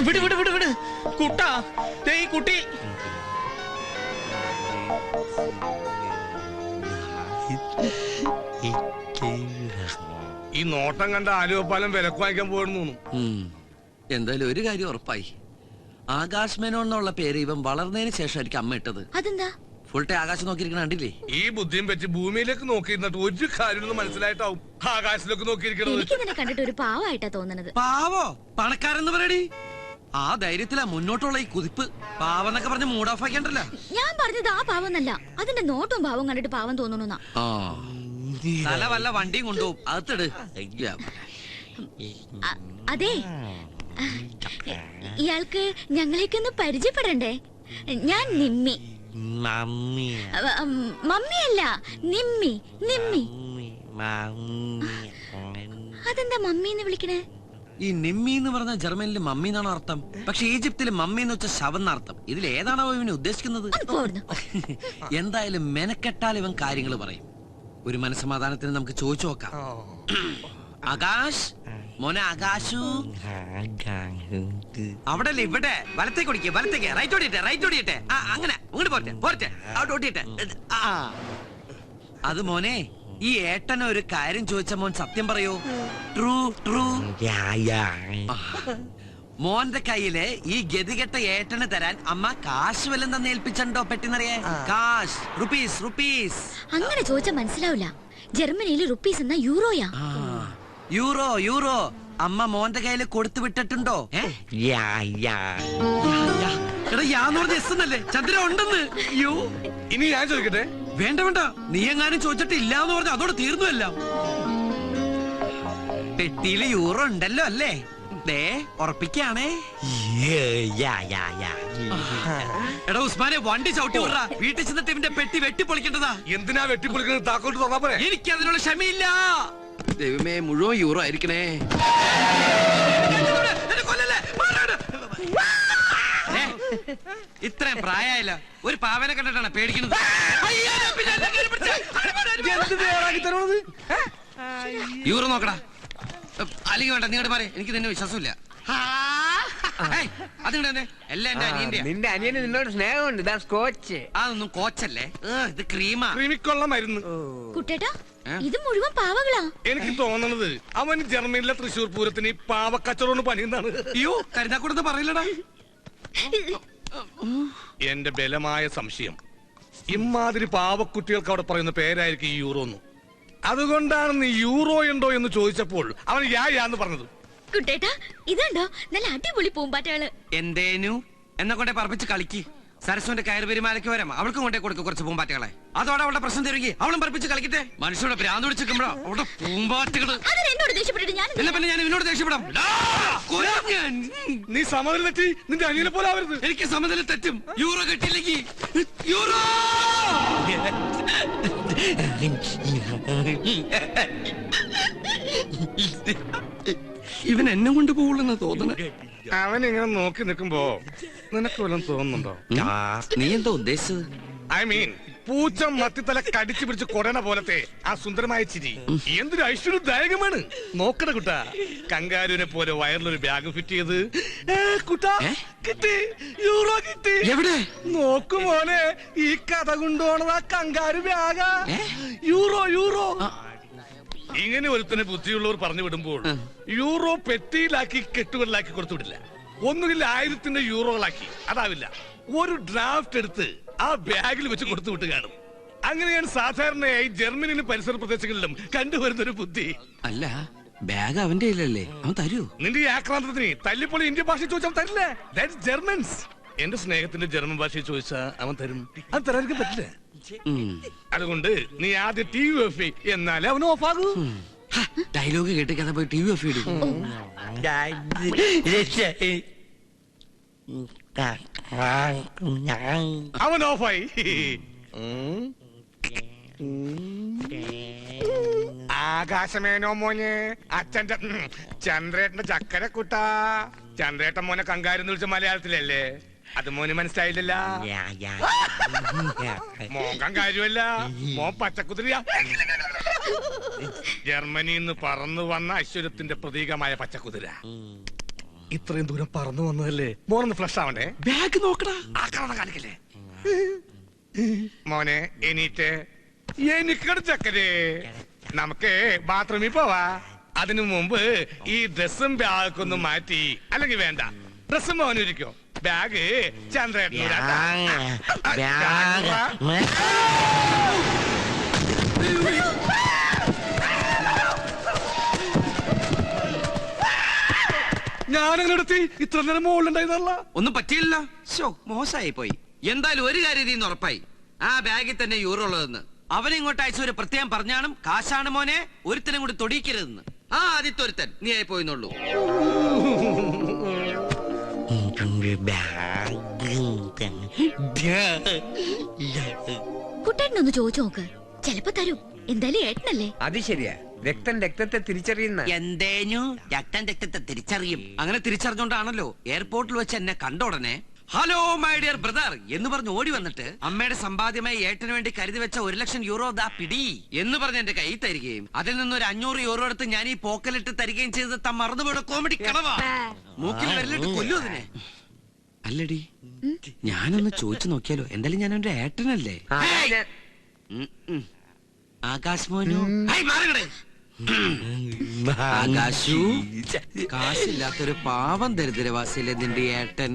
വിട് വിട് വിട് വിട് കുട്ടാ, ഈ കുട്ടി ഈ നോട്ടം കണ്ട ആലുവപ്പാലം വിലക്ക് വാങ്ങിക്കാൻ പോയിരുന്നു. എന്തായാലും ഒരു കാര്യം ഉറപ്പായി, ആകാശ് മേനോൻ എന്നുള്ള പേര് ഇവൻ വളർന്നതിന് ശേഷമായിരിക്കും അമ്മ ഇട്ടത്. അതെന്താ? ഫുൾ ടൈം ആകാശം നോക്കിയിരിക്കണ കണ്ടില്ലേ? ഈ ബുദ്ധിയും വെച്ച് ഭൂമിയിലേക്ക് നോക്കിയിരുന്നിട്ട് ഒരു കാര്യം മനസ്സിലായിട്ടാവും ആകാശത്തിലേക്ക് നോക്കിയിരിക്കണത്. കണ്ടിട്ട് ഒരു പാവായിട്ടാ തോന്നണത്. പാവോ? പണക്കാരെന്ന് പറയടി. ആ ധൈര്യത്തിലാ മുന്നോട്ടുള്ള ഈ കുതിപ്പ്. പാവെന്നൊക്കെ പറഞ്ഞ് മൂഡ് ഓഫ് ആക്കിയണ്ടല്ലോ. ഞാൻ പറഞ്ഞത് ആ പാവന്നല്ല, അതിന്റെ നോട്ടും പാവം കണ്ടിട്ട് പാവം തോന്നുന്നു. തല വല്ല വണ്ടിയും കൊണ്ടുപോകും, അകത്തിട്. അതെ, ഇയാൾക്ക് ഞങ്ങളേക്കൊന്ന് പരിചയപ്പെടണ്ടേ? ഞാൻ നിമ്മി. മമ്മിയല്ല, നിമ്മി. നിമ്മി. അതെന്താ മമ്മി എന്ന് വിളിക്കണേ? ഈ നിമ്മി എന്ന് പറഞ്ഞ ജർമ്മനിൽ മമ്മി എന്നാണ് അർത്ഥം. പക്ഷെ ഈജിപ്തിൽ മമ്മി എന്ന് വെച്ച ശവം എന്നർത്ഥം. ഇതിൽ ഏതാണോ ഇവന് ഉദ്ദേശിക്കുന്നത്? എന്തായാലും മെനക്കെട്ടാൽ ഇവൻ കാര്യങ്ങൾ പറയും. ഒരു മനസ്സമാധാനത്തിന് നമുക്ക് ചോദിച്ചു നോക്കാം. ആകാശ് മോനെ, ആകാശു അവിടെ അല്ലേ? ഇവിടെ വലത്തേക്ക് ഓടിക്കേ, വലത്തേക്ക്. റൈറ്റ് ഓടിയിട്ടെ, റൈറ്റ് ഓടിയിട്ടെ. അങ്ങനെ അങ്ങോട്ട് പോരട്ടെ, പോരട്ടെ, അവിടെ ഓടിയിട്ടെ. അത് മോനെ, ഈ ഏട്ടനെ ഒരു കാര്യം ചോദിച്ച മോൻ സത്യം പറയൂ. True true. മോന്റെ കയ്യില് ഈ ഗതികെട്ട ഏട്ടന് തരാൻ അമ്മ കാശ് വല്ലതും തന്നെ ഏൽപ്പിച്ചോ? പെട്ടെന്നറിയേ, കാശ്, റുപ്പീസ്, റുപ്പീസ്. അങ്ങനെ ചോദിച്ചാൽ മനസ്സിലാവില്ല. ജർമ്മനിയിൽ റുപ്പീസ് എന്നാ യൂറോയാ. Euro, euro. അമ്മ മോന്റെ കയ്യില് കൊടുത്തു വിട്ടിട്ടുണ്ടോ? ചന്ദ്ര ഉണ്ടെന്ന്. ഇനി ഞാൻ ചോദിക്കട്ടെ? വേണ്ട വേണ്ട, നീ എങ്ങാനും ചോദിച്ചിട്ട് ഇല്ലാന്ന് പറഞ്ഞ അതോടെ തീർന്നുവല്ല. പെട്ടിയില് യൂറോ ഉണ്ടല്ലോ അല്ലേ? ദേ ഉറപ്പിക്കാണേ. എടാ ഉസ്മാനെ, വണ്ടി ചവിട്ടി വിടറാ. വീട്ടിൽ ചെന്നിട്ട് ഇവന്റെ പെട്ടി വെട്ടിപ്പൊളിക്കേണ്ടതാ. എന്തിനാ വെട്ടിപ്പൊളിക്കുന്നത്? താക്കോട്ട് തുറന്നാ പോരെ? എനിക്ക് അതിനുള്ള ക്ഷമയില്ല. ദൈവമേ, മുഴുവൻ യൂറോ ആയിരിക്കണേ. ഇത്രയും പ്രായമായില്ല, ഒരു പാവനെ കണ്ടിട്ടാണ് പേടിക്കുന്നത്. യൂറോ നോക്കടാ. അല്ലെങ്കിൽ വേണ്ട, നീങ്ങോട്ട് മാറി. എനിക്ക് നിന്നെ വിശ്വാസമില്ല. അതിങ്ങടെ എല്ലാം എന്റെ അനിയന്റെ. നിന്റെ അനിയന് നിന്നോട് സ്നേഹമുണ്ട്. ഇതാ സ്കോച്ച്. അതൊന്നും കോച്ചല്ലേ, ഇത് ക്രീമാ. ക്രീമിക്കൊള്ള മരുന്ന്. കുട്ടേട്ടാ, ഇത് മുഴുവൻ പാവകളാ. എനിക്ക് തോന്നണത് അവൻ ജർമ്മനിലെ തൃശ്ശൂർ പൂരത്തിന് പാവക്കച്ചവടം പണിയുന്നതാണ്. അയ്യോ, കരുതാക്കൂടെന്ന് പറയില്ലടാ. എന്റെ ബലമായ സംശയം, ഇമാതിരി പാവക്കുട്ടികൾക്ക് അവിടെ പറയുന്ന പേരായിരിക്കും ഈ യൂറോ എന്ന്. അതുകൊണ്ടാണ് നീ യൂറോ ഉണ്ടോ എന്ന് ചോദിച്ചപ്പോൾ അവൻ യാന്ന് പറഞ്ഞത്. കുട്ടേട്ടാ, ഇതുണ്ടോ നല്ല അടിപൊളി പൂമ്പാറ്റകള്. എന്തേനു എന്നെ കൊണ്ടേ പറപ്പിച്ച് കളിക്ക്. സരസ്വന്റെ കയറ് പെരുമാലയ്ക്ക് വരാം, അവൾക്കും കൊണ്ടേ കൊടുക്കും കുറച്ച് പൂമ്പാറ്റകളെ. അതോടെ അവളുടെ പ്രശ്നം തിരുകി അവളും പറപ്പിച്ച് കളിക്കട്ടെ. മനുഷ്യരുടെ ഭ്രാന്ത് പിടിച്ചിരിക്കുമ്പോഴോ അവിടെ പൂമ്പാറ്റകള്. എന്നോട് ദേഷ്യപ്പെട്ടിട്ട് ഞാൻ പിന്നെ ഞാൻ ഇവനോട് ദേഷ്യപ്പെടാം. നീ സമനില തെറ്റി നിന്റെ അനിയനെ പോലെ ആവരുത്. എനിക്ക് സമനില തെറ്റും. യൂറോ കിട്ടിയില്ലെങ്കിൽ യൂറോ. ഇവൻ എന്നെ കൊണ്ട് പോകുള്ളെന്ന് തോന്നണ. അവൻ ഇങ്ങനെ നോക്കി നിൽക്കുമ്പോ നിനക്ക് വല്ലതും തോന്നുന്നുണ്ടോ? നീ എന്താ ഉദ്ദേശിച്ചത്? ഐ മീൻ, പൂച്ച മത്തിത്തല കടിച്ചു പിടിച്ച് കൊടണ പോലത്തെ ആ സുന്ദരമായ ചിരി എന്തൊരു ഐശ്വര്യദായകമാണ്. നോക്കണ കുട്ടാ, കങ്കാരുവിനെ പോലെ വയറിലൊരു ബാഗ് ഫിറ്റ് ചെയ്ത് കുട്ടാ കിട്ടി, യൂറോ കിട്ടി. എവിടെ നോക്കു മോനെ, ഈ കഥ കൊണ്ടുപോണത് ആ കങ്കാരു ബാഗാ. Euro euro. ഇങ്ങനെ ഒരുത്തനെ ബുദ്ധിയുള്ളവർ പറഞ്ഞു വിടുമ്പോൾ യൂറോ പെട്ടിയിലാക്കി കെട്ടുകളിലാക്കി കൊടുത്തു വിടില്ല. ഒന്നുകിൽ 1000 യൂറോകളാക്കി, അതാവില്ല, ഒരു ഡ്രാഫ്റ്റ് എടുത്ത് ആ ബാഗിൽ വെച്ച് കൊടുത്തു വിട്ട് കാണും. അങ്ങനെയാണ് സാധാരണയായി ജർമ്മനിയിലും പരിസര പ്രദേശങ്ങളിലും കണ്ടുവരുന്നൊരു ബുദ്ധി. അല്ല, ബാഗ് അവന്റെ കയ്യിലല്ലേ, അവൻ തരൂ? നിന്റെ ഈ ആക്രാന്തത്തിന് തല്ലിപ്പൊളി ഇന്ത്യൻ ഭാഷ ചോദിച്ചാൽ തരില്ല. That's Germans. എന്റെ സ്നേഹത്തിന്റെ ജർമ്മൻ ഭാഷയിൽ ചോദിച്ചാ അവൻ തരും. അത് തരാതിരിക്കാൻ പറ്റില്ല. അതുകൊണ്ട് നീ ആദ്യം TV ഓഫ് ചെയ്യ്, എന്നാലേ അവൻ ഓഫ് ആകൂ. ഡയലോഗ് കേട്ട് കഥ പോയി TV ഓഫ് ചെയ്തു. അവൻ ഓഫായി. ആകാശമേനോ മോനെ, അച്ഛന്റെ ചന്ദ്രേട്ടന്റെ ചക്കര കുട്ടാ. ചന്ദ്രേട്ടൻ മോനെ കങ്കാരെന്ന് വിളിച്ച മലയാളത്തിലല്ലേ? അത് മോന് മനസ്സിലായില്ലല്ല. മോക്കാൻ കാര്യമല്ല, മോൻ പച്ചക്കുതിരയാ. ജർമ്മനിന്ന് പറന്നു വന്ന ഐശ്വര്യത്തിന്റെ പ്രതീകമായ പച്ചക്കുതിര. ഇത്രയും ദൂരം പറന്നു വന്നതല്ലേ, മോനൊന്ന് ഫ്ലഷ് ആവണ്ടേ? ബാഗ് നോക്കടാ. ആക്രമണം കാണിക്കല്ലേ മോനെ. എണീറ്റ് എനിക്കട് ചക്കരേ, നമുക്ക് ബാത്റൂമിൽ പോവാ. അതിനു മുമ്പ് ഈ ഡ്രസ്സും ബാഗൊന്നും മാറ്റി. അല്ലെങ്കിൽ വേണ്ട, ഡ്രസ്സും മോനിരിക്കോ, ബാഗ് ചന്ദ്രേട്ടനൂരാ. ഞാനങ്ങനെ എടുത്തി ഇത്ര നേരം മുകളിലുണ്ടായിരുന്നല്ല. ഒന്നും പറ്റിയില്ല. മോശമായി പോയി. എന്തായാലും ഒരു കാര്യം നീ ഉറപ്പായി, ആ ബാഗിൽ തന്നെ യൂറോ ഉള്ളതെന്ന്. അവനെ ഇങ്ങോട്ട് അയച്ച ഒരു പ്രത്യേകം പറഞ്ഞാണ്, കാശാണ് മോനെ, ഒരുത്തനും കൂടി തൊടിക്കരുതെന്ന്. ആ ആദ്യത്തെ ഒരുത്തൻ നീ ആയി പോയിന്നുള്ളൂ. കുട്ടേട്ടനൊന്ന് ചോദിച്ചു നോക്ക്, ചെലപ്പോ തരും. എന്തായാലും ഏട്ടനല്ലേ. അത് ശരിയാ, രക്തം രക്തത്തെ തിരിച്ചറിയുന്ന. എന്തേനു രക്തം രക്തത്തെ തിരിച്ചറിയും. അങ്ങനെ തിരിച്ചറിഞ്ഞോണ്ടാണല്ലോ എയർപോർട്ടിൽ വെച്ച് എന്നെ കണ്ട ഉടനെ ഹലോ മൈ ഡിയർ ബ്രദർ എന്ന് പറഞ്ഞ് ഓടി വന്നിട്ട് അമ്മയുടെ സമ്പാദ്യമായി ഏട്ടന് വേണ്ടി കരുതി വെച്ച 1,00,000 യൂറോ ദാ പിടി എന്ന് പറഞ്ഞ് എന്റെ കൈ തരികയും അതിൽ നിന്നൊരു 500 യൂറോ എടുത്ത് ഞാൻ ഈ പോക്കലിട്ട് തരികയും ചെയ്ത് മറന്നുപോയ കോമഡി കളവാ. മൂക്കിൽ വരലിട്ട് കൊല്ലു അതിനെ. അല്ലടി, ഞാനൊന്ന് ചോദിച്ചു നോക്കിയാലോ? എന്തായാലും ഞാൻ എന്റെ ഏട്ടനല്ലേ. ആകാശ് മോനു, ആകാശു, കാശില്ലാത്തൊരു പാവം ദരിദ്രവാസിയിലെ നിന്റെ ഏട്ടൻ.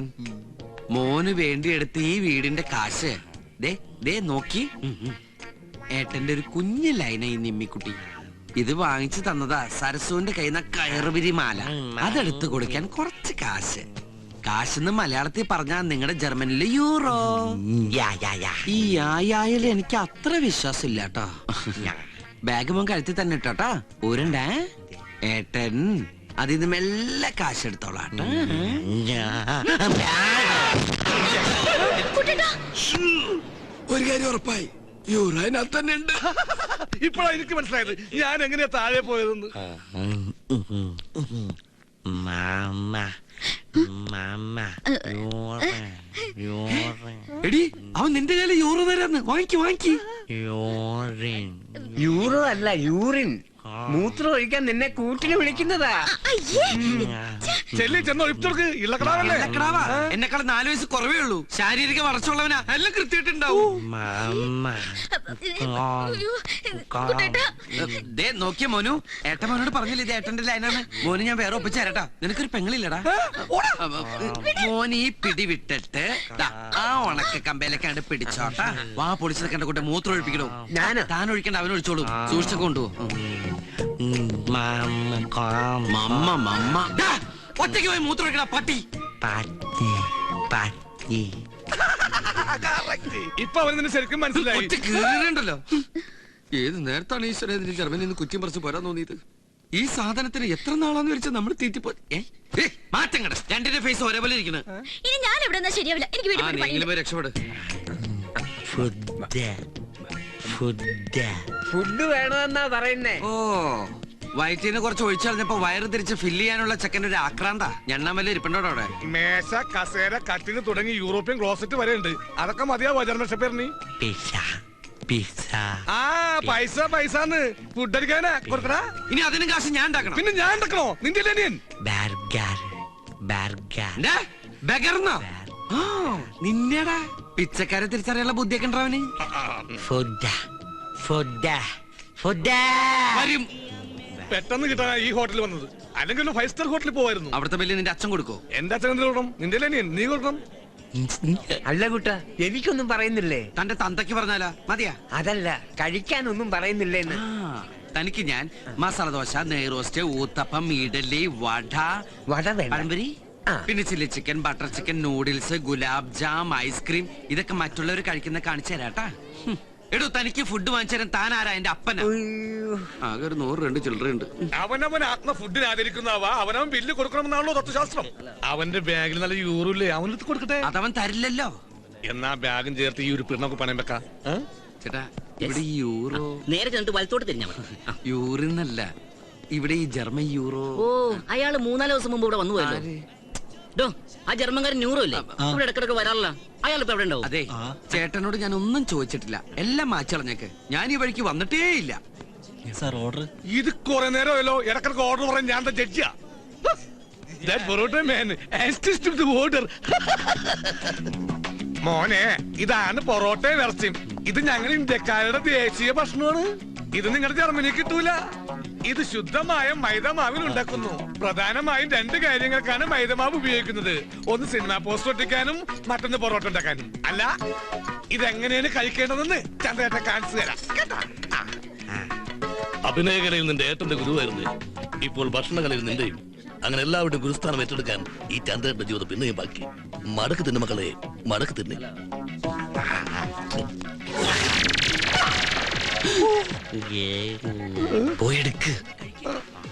മോന് വേണ്ടി എടുത്ത് ഈ വീടിന്റെ കാശ് ദേ നോക്കി. ഏട്ടന്റെ ഒരു കുഞ്ഞു ലൈന ഈ നിമ്മിക്കുട്ടി. ഇത് വാങ്ങിച്ചു തന്നതാ സരസുവിന്റെ കയ്യിൽ നിന്ന് കയറുപിരി മാല. അതെടുത്ത് കൊടുക്കാൻ കുറച്ച് കാശ്. കാശെന്ന് മലയാളത്തിൽ പറഞ്ഞാ നിങ്ങളുടെ ജർമ്മനിലെ യൂറോ. ഈ ആയാലും എനിക്ക് അത്ര വിശ്വാസം ഇല്ല കേട്ടോ. ബാഗ് മോൻ കഴുത്തി തന്നെ ഇട്ടോട്ടാ. ഊരണ്ടേ ഏട്ടൻ അതിന്ന് മെല്ലെ കാശ് എടുത്തോളാട്ടോ. ഒരു കാര്യം ഉറപ്പായി, യൂറോ അതിനകത്ത് തന്നെ ഉണ്ട്. ഇപ്പോഴാ എനിക്ക് മനസ്സിലായത് ഞാൻ എങ്ങനെയാ താഴെ പോയതെന്ന്. എടി, അവൻ നിന്റെ കയ്യില് യൂറോ തരാന്ന്. വാങ്ങിക്ക്. യൂറോ അല്ല, യൂറിൻ. മൂത്രം ഒഴിക്കാൻ നിന്നെ കൂട്ടിന് വിളിക്കുന്നതാ. ചെല്ലി ചെന്ന് ഒഴിച്ചോർക്ക്. ഇള്ളക്കടാവല്ലേ? എന്നെക്കാളും 4 വയസ്സ് കുറവേ ഉള്ളൂ. ശാരീരിക വളർച്ചയുള്ളവനാ. എല്ലാം കൃത്യമായിട്ടുണ്ടാവും. നോക്കിയ മോനു, ഏട്ടൻ മോനോട് പറഞ്ഞില്ല ഇത് ഏട്ടന്റെ ലൈനാണ്. മോന് ഞാൻ വേറെ ഒപ്പിച്ചു തരട്ടാ. നിനക്കൊരു പെങ്ങളില്ലടാ. മോന് ഈ പിടി വിട്ടിട്ട് ആ ഉണക്ക കമ്പയിലേക്കാണ്ട് പിടിച്ചോട്ടാ. വാ പൊളിച്ചത് കണ്ട കൂട്ടെ മൂത്രം ഒഴിപ്പിക്കണോ? താൻ ഒഴിക്കണ്ട, അവൻ ഒഴിച്ചോളൂ. സൂക്ഷിച്ചൊക്കെ കൊണ്ടുപോകും. ഒറ്റയ്ക്ക് പോയി മൂത്രം ഒഴിക്കണ പട്ടി. ഇപ്പൊ അവൻ നിന്നെ ശരിക്കും മനസ്സിലായി. ഒറ്റ കീറുണ്ടല്ലോ. ഏത് നേരത്താണ് ഈശ്വരൻ ഇതിന് ജർമ്മനിയിൽ നിന്ന് കുറ്റം പറിച്ച് പോരാൻ തോന്നിയത്? ഈ സാധനത്തിന് എത്ര നാളാന്ന് വെച്ചാൽ നമ്മൾ തീറ്റിപ്പോ മാറ്റം കട. രണ്ടിന്റെ ഫേസ് ഒരേപോലെ ഇരിക്കണ. ഇനി ഞാൻ എവിടെ ശരിയാവില്ല. എനിക്ക് പോയി രക്ഷപ്പെട്. ഫുഡ് വേണമെന്നാ പറയുന്നേ. ഓ, വയറ്റിന്ന് കുറച്ച് ഒഴിച്ചു കളഞ്ഞപ്പോ വയറ് തിരിച്ച് ഫില്ല് ചെയ്യാനുള്ള ചെക്കൻ്റെ ഒരു ആക്രാന്ത. ഞണ്ണാമല്ല ഇരിപ്പുണ്ടോ അവിടെ? മേശ, കസേര, കട്ടിന് തുടങ്ങി യൂറോപ്യൻ ക്ലോസറ്റ് വരെ ഉണ്ട്. അതൊക്കെ മതിയാവോ ജർമ്മൻ ഷെപ്പേറിന്? ആ പൈസ പൈസന്ന് ഫുഡ് അടിക്കാനാ കൊടുക്കടാ. ഇനി അതിനും കാശ് ഞാൻ ഉണ്ടാക്കണം. പിന്നെ ഞാൻ ഉണ്ടാക്കണോ? നിന്റെ നിന്നെടാ പിച്ചക്കാരെ തിരിച്ചറിയാനുള്ള ബുദ്ധിയൊക്കെ ഉണ്ടവന്. പെട്ടെന്ന് കിട്ടാൻ ഈ ഹോട്ടലിൽ വന്നത്. അല്ലെങ്കിൽ 5 സ്റ്റാർ ഹോട്ടലിൽ പോവായിരുന്നു. അവിടുത്തെ ബില്ല് നിന്റെ അച്ഛൻ കൊടുക്കോ? എന്റെ അച്ഛൻ എന്ത് കൊടുക്കണം? നിന്റെ അനിയൻ നീ കൊടുക്കണം. അല്ല കുട്ട, എനിക്കൊന്നും പറയുന്നില്ലേ? തന്റെ തന്തയ്ക്ക് പറഞ്ഞാലാ മതിയാ? അതല്ല, കഴിക്കാനൊന്നും പറയുന്നില്ലേന്ന്. തനിക്ക് ഞാൻ മസാല ദോശ, നെയ്റോസ്റ്റ്, ഊത്തപ്പം, ഇഡലി, വട പഴംപൊരി, പിന്നെ chilli chicken, butter chicken, noodles, gulab jam, ice cream, ഇതൊക്കെ മറ്റുള്ളവർ കഴിക്കുന്ന കാണിച്ചു തരാട്ടാ. എടോ, തനിക്ക് ഫുഡ് വാങ്ങിച്ചു തരാൻ താൻ ആരാ? എന്റെ അപ്പനാ. ആകെ ഒരു 100-2 ചില്ലറയുണ്ട്. അവനവൻ ആത്മ ഫുഡിന് ആദരിക്കുന്നവ അവനവൻ ബില്ല് കൊടുക്കണമെന്നാണല്ലോ തത്വശാസ്ത്രം. അവന്റെ ബാഗിൽ നല്ല യൂറോ ഇല്ലേ, അവനെടുത്ത് കൊടുക്കട്ടെ. അതവൻ തരില്ലല്ലോ. എന്നാ ബാഗും ചേർത്ത് ഈ ഒരു പിണ്ണൊക്കെ പണയം വെക്കാം. ചേട്ടാ, ഇവിടെ യൂറോ നേരെ ചെന്നിട്ട് വലത്തോട്ട് തിരിഞ്ഞാ മതി. യൂറിന്നല്ല, ഇവിടെ ഈ ജർമ്മൻ യൂറോ. ഓ, അയാള് 3-4 ദിവസം മുമ്പ് ഇവിടെ വന്നു പോയല്ലോ. ഡോ, ആ ജർമ്മൻകാരൻ ന്യൂറോ ഇല്ലേ ഇവിടെ ഇടക്കിടക്ക് വരാറില്ല. അയാൾ ഇപ്പൊ എവിടെ ഉണ്ടാവും? അതെ, ചേട്ടനോട് ഞാൻ ഒന്നും ചോദിച്ചിട്ടില്ല, എല്ലാം മാച്ചളഞ്ഞേക്ക്. ഞാൻ ഈ വഴിക്ക് വന്നിട്ടേ ഇല്ല. ഇത് കുറെ നേരമല്ലോ ഇടക്കിടക്ക് ഓർഡർ പറയാൻ ഞാൻ ജഡ്ജിയാ. മോനെ, ഇതാണ് പൊറോട്ട ഇറച്ചിയും. ഇത് ഞങ്ങൾ ഇന്ത്യക്കാരുടെ ദേശീയ ഭക്ഷണമാണ്. ഇത് നിങ്ങളുടെ ജർമ്മനിയിൽ കിട്ടൂല. ഇത് ശുദ്ധമായ മൈദമാവിൽ ഉണ്ടാക്കുന്നു. പ്രധാനമായും 2 കാര്യങ്ങൾക്കാണ് മൈദമാവ് ഉപയോഗിക്കുന്നത്. ഒന്ന് സിനിമാ പോസ്റ്റർ ഒട്ടിക്കാനും മറ്റൊന്ന് പൊറോട്ട ഉണ്ടാക്കാനും. അല്ല, ഇതെങ്ങനെയാണ് കഴിക്കേണ്ടതെന്ന് ചന്ദ്രേട്ട കാണിച്ചു തരാം കേട്ടോ. അഭിനയകലയിൽ നിന്റെ ഏട്ടന്റെ ഗുരുവായിരുന്നു, ഇപ്പോൾ ഭക്ഷണകലയിൽ നിന്റെയും. അങ്ങനെ എല്ലാവരുടെയും ഗുരുസ്ഥാനം ഏറ്റെടുക്കാൻ ഈ ചന്ദ്രന്റെ ജീവിതം പിന്നെയും ബാക്കി. മടക്ക് തിന്നു മക്കളെ, മടക്ക് തിന്നെ. പോയെടുക്ക്,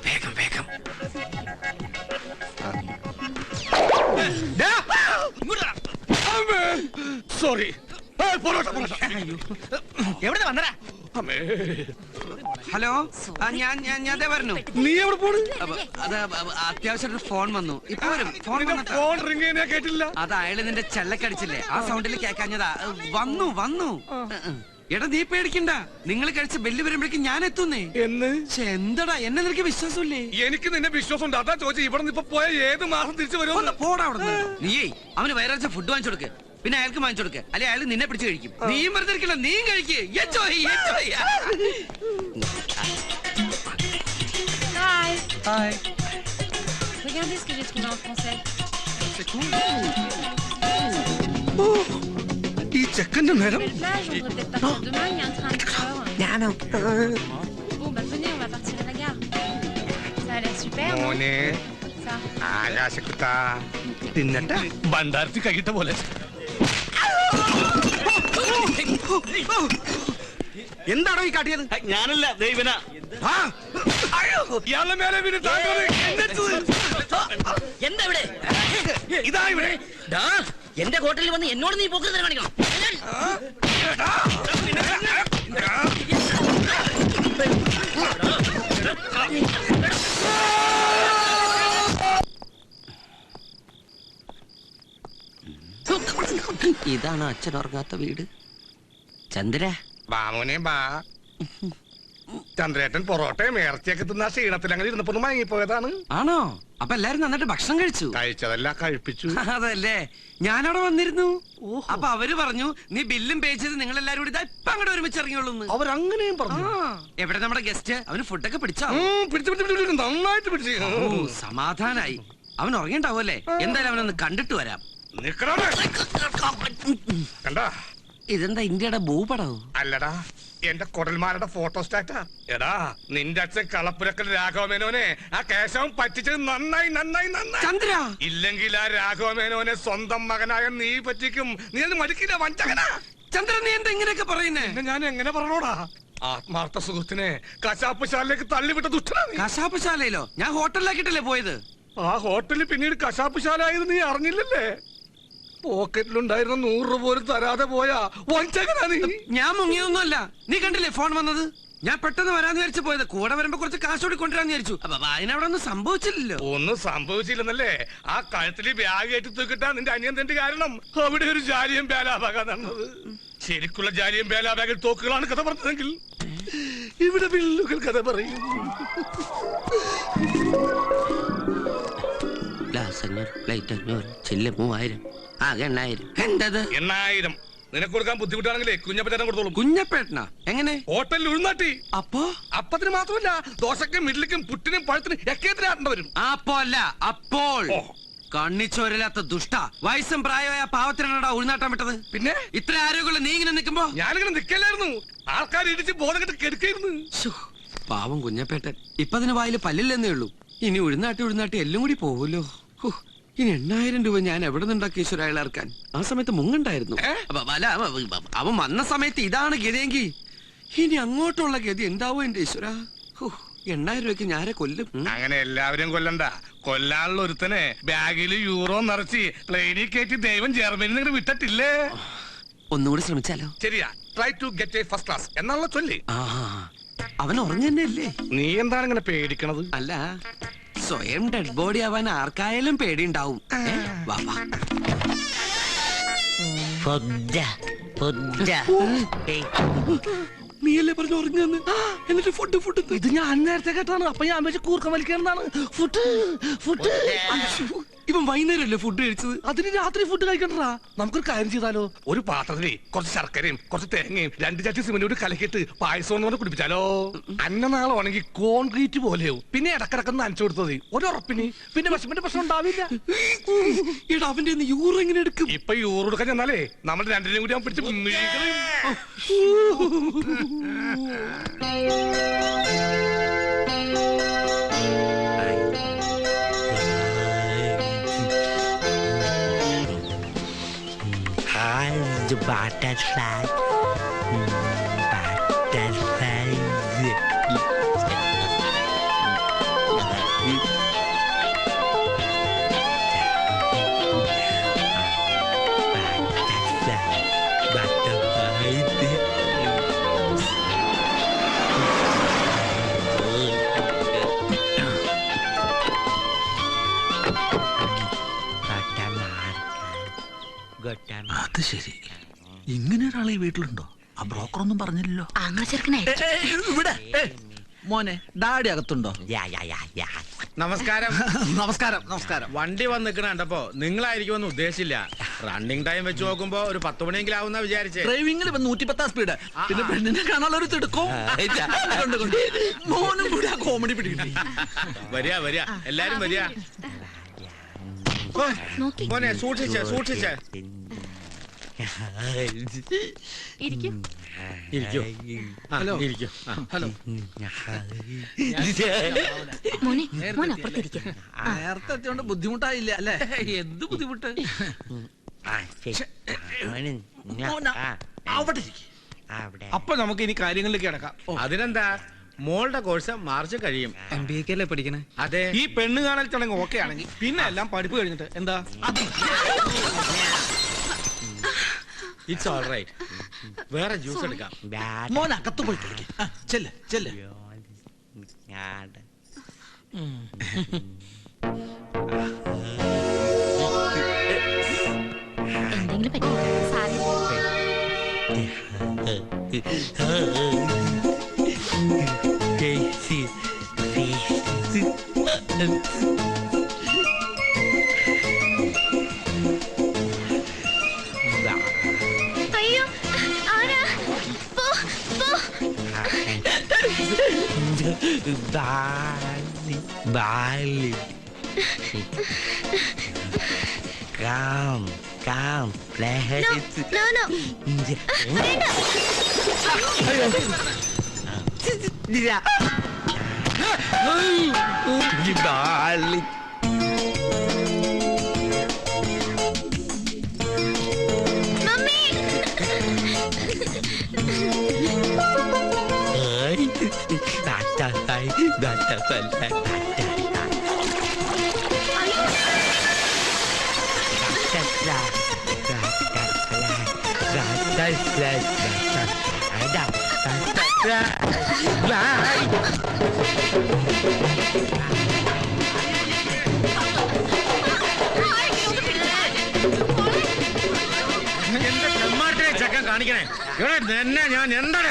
വേഗം വേഗം. സോറി. എവിടെ വന്നടാ? ഹലോ, ഞാൻ പറഞ്ഞു. നീ എവിടെ പോണ്? അത് അത്യാവശ്യം ഫോൺ വന്നു. ഇപ്പൊ വരും. ഫോൺ വന്നിട്ടാ. ഫോൺ റിംഗ് ചെയ്യാൻ കേട്ടില്ല. അത് അയാള് നിന്റെ ചെല്ലക്കടിച്ചില്ലേ, ആ സൗണ്ടിൽ കേക്കാഞ്ഞതാ. വന്നു വന്നു. എടാ, നീ പേടിക്കണ്ട. നിങ്ങൾ കഴിച്ച ബെല്ല് വരുമ്പോഴേക്കും ഞാൻ എത്തുന്നേ. എന്ന് എന്തടാ, എന്നെ നിനക്ക് വിശ്വാസമില്ലേ? എനിക്ക് നിന്നെ വിശ്വാസമുണ്ട്. അതാ ചോദിച്ചു, ഇവിടെ നിന്ന് ഇപ്പൊ പോയ ഏത് മാസം തിരിച്ചു ഒന്ന് വരുമോ? പോടാ അവിടുന്ന്. നീയേ അവന് വയറാഴ്ച ഫുഡ് വാങ്ങിച്ചു കൊടുക്ക്, പിന്നെ അയാൾക്ക് വാങ്ങിച്ചു കൊടുക്ക്, അല്ലെ അയാൾ നിന്നെ പിടിച്ച് കഴിക്കും. നീയും വെറുതെ ഇരിക്കില്ല, നീയും കഴിക്ക്. Enjoy, enjoy. Hi. Hi. Regardez ce que j'ai trouvé en français. ഈ ചെക്കന്റെ നേരം. Belle plage, on devrait peut-être partir demain, il y a un train à 9 heures. Bon, bah venez, on va partir à la gare. Ça a l'air super, non? മോനെ, Ça. ആകാശക്കുട്ട തിന്നട്ടെ. ഭണ്ഡാരത്തി കഴിട്ട പോലെ. എന്താണോ ഈ കാട്ടിയത്? ഞാനല്ല ദൈവന. ഇയാളുടെ മേലെ വീണ് താങ്കൾ എന്താ ഇവിടെ? ഇതാ ഇവിടെ. ഡാ, എന്റെ ഹോട്ടലിൽ വന്ന് എന്നോട് നീ പോക്കറ്റ് കാണിക്കണം. ഇതാണ് അച്ഛൻ ഉറങ്ങാത്ത വീട്. ചന്ദ്ര, ബാമോനെ ബാ. ചന്ദ്രേട്ടൻ പൊറോട്ടയും ഇറച്ചിയൊക്കെ തിന്ന ക്ഷീണത്തിൽ അങ്ങനെ ഇരുന്നപ്പോ മയങ്ങിപ്പോയതാണ്. ആണോ? അപ്പൊ എല്ലാരും നന്നായിട്ട് ഭക്ഷണം കഴിച്ചു? കഴിച്ചതല്ല, കഴിപ്പിച്ചു. അതല്ലേ, ഞാനവിടെ വന്നിരുന്നു. അപ്പൊ അവര് പറഞ്ഞു നീ ബില്ലും പേ ചെയ്ത് നിങ്ങൾ എല്ലാരും കൂടി ഇപ്പൊ അങ്ങോട്ട് ഒരുമിച്ച് ഇറങ്ങിയുള്ളൂ. അവരങ്ങനെയും പറഞ്ഞു. എവിടെ നമ്മുടെ ഗസ്റ്റ്? അവന് ഫുഡൊക്കെ പിടിച്ചോ? പിടിച്ചു നന്നായിട്ട് പിടിച്ചു. ഓ, സമാധാനായി. അവൻ ഉറങ്ങിണ്ടാവല്ലേ? എന്തായാലും അവനൊന്ന് കണ്ടിട്ട് വരാം. കണ്ടാ? ഇതെന്താ ഇന്ത്യയുടെ ഭൂപടവും? അല്ലടാ, എന്റെ കൊടൽമാരുടെ ഫോട്ടോസ്റ്റാറ്റാ. എടാ, നിന്റെ അച്ഛൻ കളപ്പുരക്കൽ രാഘവമേനോനെ ആ കേശവൻ പറ്റിച്ചത് നന്നായി നന്നായി നന്നായി. ചന്ദ്ര, ഇല്ലെങ്കിൽ ആ രാഘവമേനോനെ സ്വന്തം മകനായ നീ പറ്റിക്കും. നീ അത് മടിക്കില്ല, വഞ്ചകനാ. ചന്ദ്ര, നീ എന്താ ഇങ്ങനെയൊക്കെ പറയുന്നേ? പിന്നെ ഞാൻ എങ്ങനെ പറഞ്ഞോടാ? ആത്മാർത്ഥ സുഹൃത്തിനെ കശാപ്പുശാലയിലേക്ക് തള്ളിവിട്ട ദുഷ്ടനാ നീ. കശാപ്പുശാലയിലോ? ഞാൻ ഹോട്ടലിലാക്കിട്ടല്ലേ പോയത്. ആ ഹോട്ടലിൽ പിന്നീട് കശാപ്പുശാല ആയത് നീ അറിഞ്ഞില്ലല്ലേ? പോക്കറ്റിലുണ്ടായിരുന്ന 100 രൂപ പോലും തരാതെ പോയാ വഞ്ചകനാ നീ. ഞാൻ മുങ്ങിയൊന്നുമല്ല. നീ കണ്ടില്ലേ ഫോൺ വന്നത്? ഞാൻ പെട്ടെന്ന് വരാന്ന് വിചാരിച്ചു പോയത്. കൂടെ വരുമ്പോ കുറച്ച് കാശ് കൂടി കൊണ്ടുവരാന്ന് വിചാരിച്ചു. അപ്പൊ അതിനവിടെ ഒന്നും സംഭവിച്ചില്ലല്ലോ. ഒന്നും സംഭവിച്ചില്ലെന്നല്ലേ? ആ കഴുത്തില് ബാഗ് ഏറ്റി തൂക്കിട്ടാ നിന്റെ അനിയൻ തന്റെ കാരണം അവിടെ ഒരു ജാലിയും ബേലാബാഗാ നടന്നത്. ശരിക്കുള്ള ജാലിയും ബേലാബാഗിൽ തോക്കുകളാണ് കഥ പറഞ്ഞതെങ്കിൽ ഇവിടെ വില്ലുകൾ കഥ പറയും. പ്ലേറ്റ് 500, ചില്ല് 3000, ആകെ 8000. എന്തത് 8000? നിനക്ക് കൊടുക്കാൻ ബുദ്ധിമുട്ടാണെങ്കിലേ കുഞ്ഞപ്പച്ചേട്ടൻ കൊടുത്തോളും. കുഞ്ഞപ്പേട്ടനാ? എങ്ങനെ? ഹോട്ടലിൽ ഉഴുന്നാട്ടി. അപ്പോ അപ്പത്തിന് മാത്രമല്ല, ദോശക്കും മിഡ്ലിക്കും പുട്ടിനും പഴത്തിനും എക്കേത്തിന് ആട്ടേണ്ട വരും. അപ്പോ അല്ല, അപ്പോൾ. കണ്ണിച്ചോരില്ലാത്ത ദുഷ്ട, വയസ്സും പ്രായമായ പാവത്തിനാണോടാ ഉൾനാട്ടാൻ വിട്ടത്? പിന്നെ ഇത്ര ആരോഗ്യമുള്ള നീ ഇങ്ങനെ നിൽക്കുമ്പോ ഞാനിങ്ങനെ നിക്കല്ലായിരുന്നു. ആൾക്കാർ ഇടിച്ച് ബോധം കെട്ട് കെടുക്കായിരുന്നു. പാവം കുഞ്ഞപ്പേട്ടൻ. ഇപ്പൊ അതിന് വായില് പല്ലില്ലെന്നേ ഉള്ളൂ. ഇനി ഉഴുന്നാട്ടി എല്ലാം കൂടി പോവല്ലോ. ഇനി 8000 രൂപ ഞാൻ എവിടെ നിന്നുണ്ടാക്കി ഈശ്വര അയാളർക്കാൻ? ആ സമയത്ത് മുങ്ങണ്ടായിരുന്നു. അവൻ വന്ന സമയത്ത് ഇതാണ് ഗതിയെങ്കിൽ ഇനി അങ്ങോട്ടുള്ള ഗതി എന്താവോ എന്റെ ഈശ്വര? 8000 രൂപയ്ക്ക് ഞാരെ കൊല്ലും. അങ്ങനെ എല്ലാവരും കൊല്ലണ്ട. കൊല്ലാനുള്ള ഒരുത്തനെ ബാഗിൽ യൂറോ നിറച്ച് പ്ലെയിനിൽ കയറ്റി ദൈവം ജർമ്മനിൽ നിന്ന് വിട്ടിട്ടില്ലേ? ഒന്നുകൂടി ശ്രമിച്ചാലോ? ശരിയാ, try to get a first class എന്നുള്ള ചൊല്ലി. അവൻ ഉറങ്ങന്നല്ലേ? നീ എന്താണ് ഇങ്ങനെ പേടിക്കണത്? അല്ല, സ്വയം ഡെഡ് ബോഡി ആവാൻ ആർക്കായാലും പേടിയുണ്ടാവും. വാ വാ. നീയല്ലേ പറഞ്ഞു ഉറങ്ങുന്നു. എന്നിട്ട് ഫുഡ് ഫുഡ് ഇത് ഞാൻ നേരത്തെ കേട്ടാണ്. അപ്പൊ ഞാൻ വെച്ച് കൂർക്കം വലിക്കുന്നതാണ്. Food food. ഇവൻ വൈകുന്നേരമല്ലേ ഫുഡ് കഴിച്ചത്? അതിന് രാത്രി ഫുഡ് കഴിക്കണ്ടാ. നമുക്കൊരു കാര്യം ചെയ്താലോ? ഒരു പാത്രത്തിലേ കുറച്ച് ശർക്കരയും കുറച്ച് തേങ്ങയും 2 ചട്ടി സിമന്റോട് കലക്കിട്ട് പായസം എന്ന് പറഞ്ഞ് കുടിപ്പിച്ചാലോ? അന്നനാളാണെങ്കിൽ കോൺക്രീറ്റ് പോലെയോ. പിന്നെ ഇടക്കിടക്ക് നനച്ചു കൊടുത്തത് ഒരു ഉറപ്പിന്. പിന്നെ വിഷമിന്റെ പ്രശ്നം ഉണ്ടാവില്ല. എടാ അവന്റെ യൂറോ എങ്ങനെ എടുക്കും? ഇപ്പൊ യൂറോ എടുക്കാൻ ചെന്നാലേ നമ്മൾ രണ്ടിനെയും കൂടി അവൻ പിടിച്ച് butterfly. അത് ശരി, ഇങ്ങനെ ഒരാളെ വീട്ടിലുണ്ടോ? ആ ബ്രോക്കർ ഒന്നും പറഞ്ഞില്ലല്ലോ. അങ്ങനെ ചെറുക്കനെ ഇവിടെ മോനെ ഡാഡി അകത്തുണ്ടോ? നമസ്കാരം. നമസ്കാരം. നമസ്കാരം. വണ്ടി വന്ന് നിൽക്കണ കണ്ടപ്പോ നിങ്ങളായിരിക്കുമെന്ന് ഉദ്ദേശിച്ചില്ല. റണ്ണിങ് ടൈം വെച്ച് നോക്കുമ്പോ ഒരു 10 മണിയെങ്കിലും ആവുന്ന വിചാരിച്ചേ. ഡ്രൈവിംഗിൽ 110 സ്പീഡ്. പിന്നെ പെണ്ണിനെ കാണാനുള്ള ഒരു തിടുക്കവും. മോനും കൂടി ആ കോമഡി പിടിക്കും. വരിക വരിക, എല്ലാരും വരിക. മോനെ സൂക്ഷിച്ചേ സൂക്ഷിച്ചേ. ഇരിക്കും. ഇരിക്കൂ. ഹലോ ഇരിക്കൂ. ഹലോ. മോനെ മോനെ അപ്പുറത്തിരിക്കും. നേരത്തെ എത്തിയോണ്ട് ബുദ്ധിമുട്ടായില്ല അല്ലേ? എന്ത് ബുദ്ധിമുട്ട്? അവിടെ ഇരിക്കും. അപ്പൊ നമുക്ക് ഇനി കാര്യങ്ങളിലേക്ക് കിടക്കാം. അതിനെന്താ, മോളുടെ കോഴ്സ് മാർച്ച് കഴിയും. MBA അല്ലേ പഠിക്കണേ? അതെ. ഈ പെണ്ണ് കാണൽ ചടങ്ങ് ഓക്കെ ആണെങ്കിൽ പിന്നെ എല്ലാം പഠിപ്പ് കഴിഞ്ഞിട്ട് എന്താ? It's all right. വേറെ ജ്യൂസ് എടുക്കാം. മോൻ അകത്ത് പോയി കളിക്കും. ചെല്ല് ചെല്ല്. എന്തെങ്കിലും പറ്റി അയ്യോ ആരാ? പോ പോ. No, no. വേണ്ട. മമ്മി. ചക്കം കാണിക്കണേ. എന്നെ ഞാൻ എന്താണ്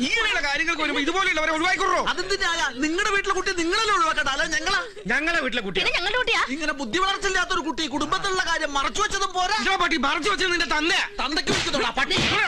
ഇങ്ങനെയുള്ള കാര്യങ്ങൾക്ക് വരുമ്പോ ഇതുപോലെയുള്ളവരെ ഒഴിവാക്കിക്കൊള്ളൂ. അതെന്തിനാ? നിങ്ങളുടെ വീട്ടിലെ കുട്ടി നിങ്ങളല്ലേ ഒഴിവാക്കട്ടെ? അല്ല ഞങ്ങളാ? ഞങ്ങളെ വീട്ടിലെ കുട്ടി. പിന്നെ ഞങ്ങളുടെ കുട്ടിയാ. ഇങ്ങനെ ബുദ്ധി വളർച്ചില്ലാത്തൊരു കുട്ടി കുടുംബത്തിലുള്ള കാര്യം മറച്ചു വെച്ചതും പോരാ. പട്ടി മറച്ചു വെച്ചത് നിന്റെ തന്നെ. തന്തയ്ക്ക് വിളിക്കുന്നുള്ളൂ പട്ടി. ഇവിടെ